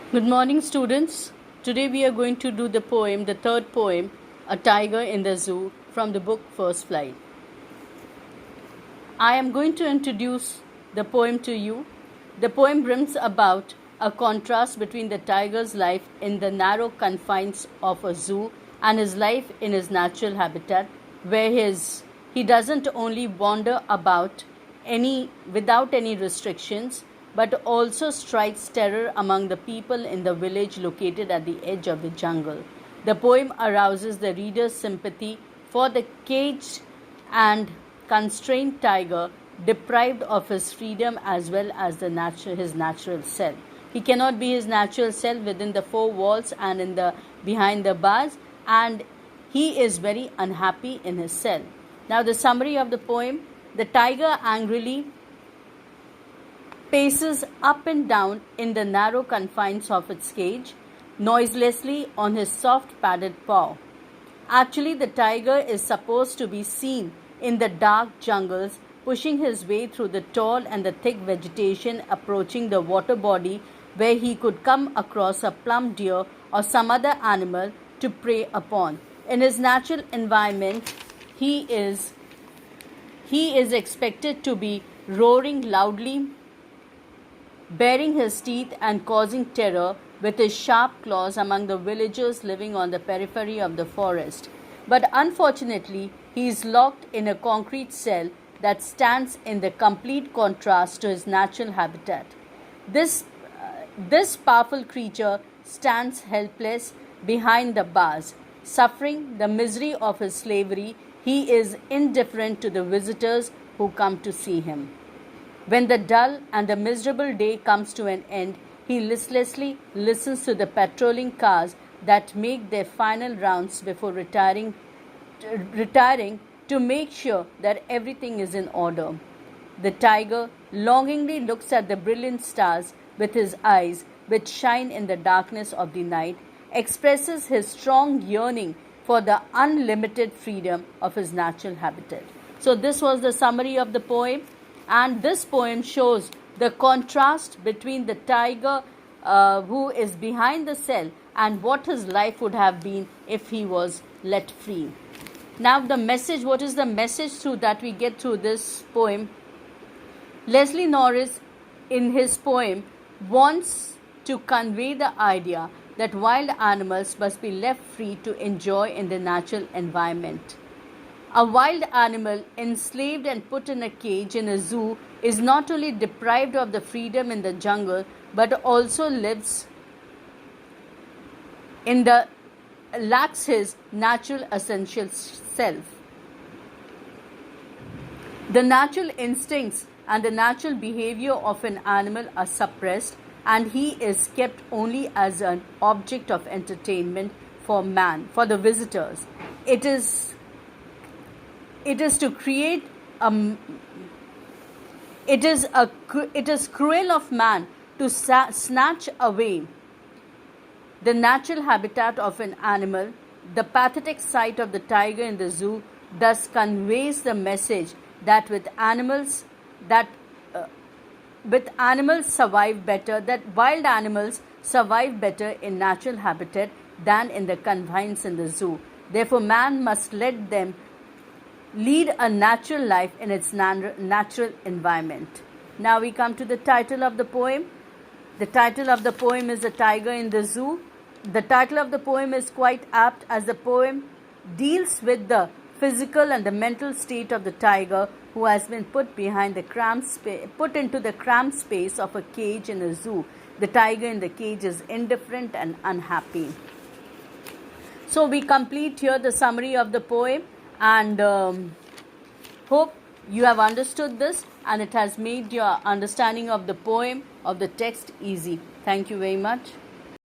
Good morning, students. Today we are going to do the poem, the third poem, A Tiger in the Zoo, from the book First Flight. I am going to introduce the poem to you. The poem brings about a contrast between the tiger's life in the narrow confines of a zoo and his life in his natural habitat, where he doesn't only wander about without any restrictions, but also strikes terror among the people in the village located at the edge of the jungle. The poem arouses the reader's sympathy for the caged and constrained tiger, deprived of his freedom as well as his natural self. He cannot be his natural self within the four walls and behind the bars, and he is very unhappy in his cell. Now the summary of the poem: the tiger angrily paces up and down in the narrow confines of its cage, noiselessly on his soft padded paw. Actually, the tiger is supposed to be seen in the dark jungles, pushing his way through the tall and the thick vegetation, approaching the water body where he could come across a plump deer or some other animal to prey upon. In his natural environment, he is expected to be roaring loudly, baring his teeth and causing terror with his sharp claws among the villagers living on the periphery of the forest. But unfortunately, he is locked in a concrete cell that stands in the complete contrast to his natural habitat. This powerful creature stands helpless behind the bars. Suffering the misery of his slavery, he is indifferent to the visitors who come to see him. When the dull and the miserable day comes to an end, he listlessly listens to the patrolling cars that make their final rounds before retiring to make sure that everything is in order. The tiger longingly looks at the brilliant stars with his eyes, which shine in the darkness of the night, expresses his strong yearning for the unlimited freedom of his natural habitat. So this was the summary of the poem. And this poem shows the contrast between the tiger who is behind the cell and what his life would have been if he was let free. Now the message, what is the message through that we get through this poem? Leslie Norris in his poem wants to convey the idea that wild animals must be left free to enjoy in the natural environment. A wild animal enslaved and put in a cage in a zoo is not only deprived of the freedom in the jungle, but also lacks his natural essential self. The natural instincts and the natural behavior of an animal are suppressed, and he is kept only as an object of entertainment for man, for the visitors. It is cruel of man to snatch away the natural habitat of an animal. The pathetic sight of the tiger in the zoo thus conveys the message that wild animals survive better in natural habitat than in the confines in the zoo. Therefore, man must let them lead a natural life in its natural environment. Now we come to the title of the poem. The title of the poem is A Tiger in the Zoo. The title of the poem is quite apt, as the poem deals with the physical and the mental state of the tiger who has been put into the cramped space of a cage in a zoo. The tiger in the cage is indifferent and unhappy. So we complete here the summary of the poem, and hope you have understood this and it has made your understanding of the poem, of the text, easy. Thank you very much.